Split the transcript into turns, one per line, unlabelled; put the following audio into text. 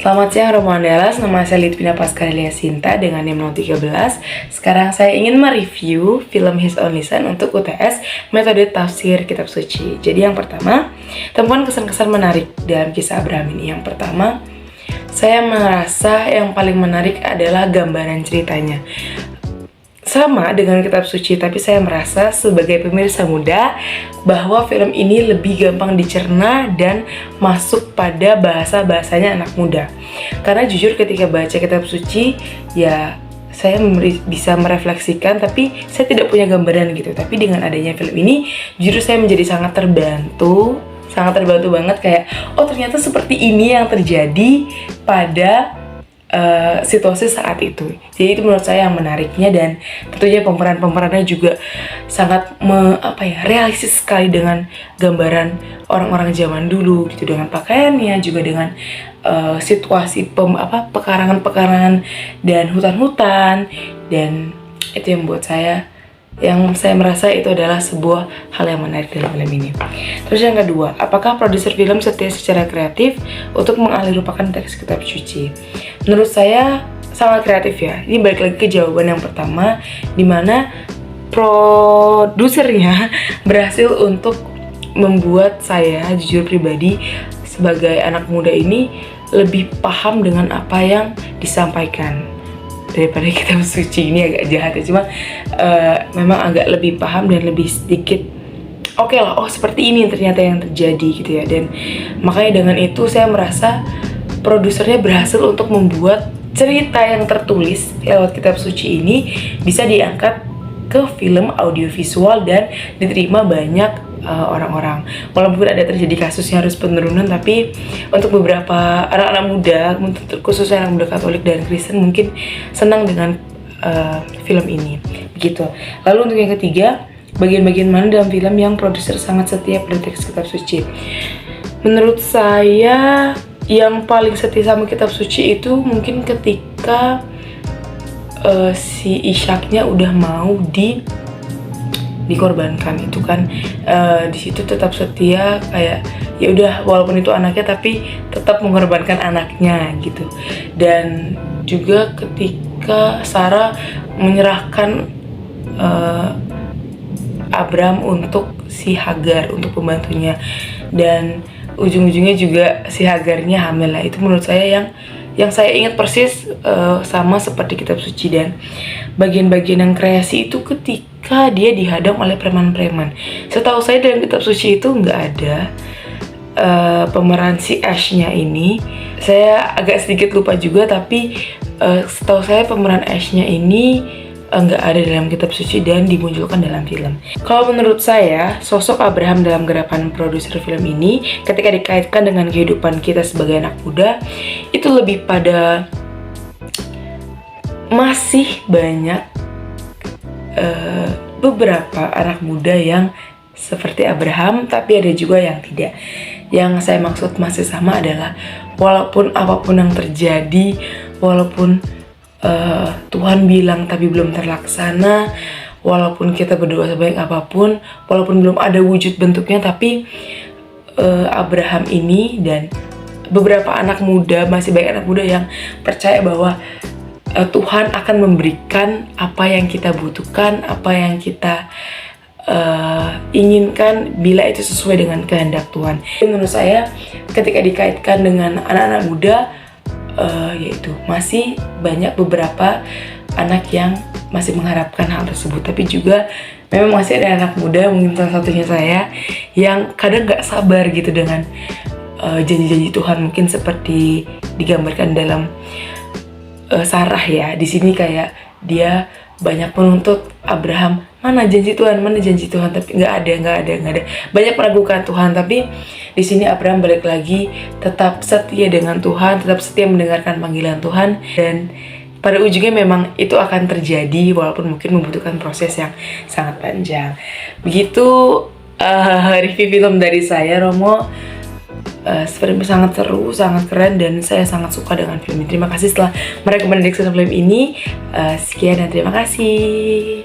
Selamat siang Romo Andalas, nama saya Litwina Paskalia Sinta dengan NIM 013. Sekarang saya ingin mereview film His Only Son untuk UTS metode tafsir kitab suci. Jadi yang pertama, temukan kesan-kesan menarik dalam kisah Abraham ini. Yang pertama, saya merasa yang paling menarik adalah gambaran ceritanya. Sama dengan kitab suci, tapi saya merasa sebagai pemirsa muda bahwa film ini lebih gampang dicerna dan masuk pada bahasa-bahasanya anak muda. Karena jujur ketika baca kitab suci, ya saya bisa merefleksikan, tapi saya tidak punya gambaran gitu. Tapi dengan adanya film ini, jujur saya menjadi sangat terbantu banget, kayak oh ternyata seperti ini yang terjadi pada situasi saat itu. Jadi itu menurut saya yang menariknya, dan tentunya pemerannya juga sangat realistis sekali dengan gambaran orang-orang zaman dulu gitu, dengan pakaiannya juga dengan situasi pekarangan dan hutan-hutan, dan itu yang buat saya merasa itu adalah sebuah hal yang menarik dalam film ini. Terus yang kedua, apakah produser film setia secara kreatif untuk mengalihrupakan teks kitab suci? Menurut saya sangat kreatif ya. Ini balik lagi ke jawaban yang pertama, dimana produsernya berhasil untuk membuat saya jujur pribadi sebagai anak muda ini lebih paham dengan apa yang disampaikan daripada kitab suci. Ini agak jahat ya, cuma memang agak lebih paham dan lebih sedikit oke lah, oh seperti ini ternyata yang terjadi gitu ya. Dan makanya dengan itu saya merasa produsernya berhasil untuk membuat cerita yang tertulis lewat kitab suci ini bisa diangkat ke film audiovisual dan diterima banyak orang-orang. Walaupun ada terjadi kasusnya harus penurunan, tapi untuk beberapa anak-anak muda, khususnya anak muda Katolik dan Kristen, mungkin senang dengan film ini. Begitu. Lalu untuk yang ketiga, bagian-bagian mana dalam film yang produser sangat setia pada teks kitab suci? Menurut saya yang paling setia sama kitab suci itu mungkin ketika si Ishaknya udah mau dikorbankan. Itu kan di situ tetap setia, kayak ya udah walaupun itu anaknya tapi tetap mengorbankan anaknya gitu. Dan juga ketika Sarah menyerahkan Abram untuk si Hagar, untuk pembantunya, dan ujung-ujungnya juga si Hagarnya hamil lah. Itu menurut saya yang saya ingat persis sama seperti kitab suci. Dan bagian-bagian yang kreasi itu ketika dia dihadang oleh preman-preman. Setahu saya dalam kitab suci itu nggak ada pemeran si Ash-nya ini. Saya agak sedikit lupa juga, tapi setahu saya pemeran Ash-nya ini nggak ada dalam kitab suci dan dimunculkan dalam film. Kalau menurut saya, sosok Abraham dalam gerakan produser film ini ketika dikaitkan dengan kehidupan kita sebagai anak muda, itu lebih pada masih banyak beberapa anak muda yang seperti Abraham, tapi ada juga yang tidak. Yang saya maksud masih sama adalah walaupun apapun yang terjadi, walaupun Tuhan bilang tapi belum terlaksana, walaupun kita berdoa sebaik apapun, walaupun belum ada wujud bentuknya, tapi Abraham ini dan beberapa anak muda, masih banyak anak muda yang percaya bahwa Tuhan akan memberikan apa yang kita butuhkan, apa yang kita inginkan bila itu sesuai dengan kehendak Tuhan. Menurut saya ketika dikaitkan dengan anak-anak muda, yaitu masih banyak beberapa anak yang masih mengharapkan hal tersebut. Tapi juga memang masih ada anak muda, mungkin salah satunya saya, yang kadang gak sabar gitu dengan janji-janji Tuhan. Mungkin seperti digambarkan dalam Sarah ya. Di sini kayak dia banyak menuntut Abraham, mana janji Tuhan, tapi nggak ada. Banyak meragukan Tuhan, tapi di sini Abraham balik lagi tetap setia dengan Tuhan, tetap setia mendengarkan panggilan Tuhan, dan pada ujungnya memang itu akan terjadi walaupun mungkin membutuhkan proses yang sangat panjang. Begitu review film dari saya, Romo. Film sangat seru, sangat keren, dan saya sangat suka dengan film ini. Terima kasih telah merekomendasikan film ini. Sekian dan terima kasih.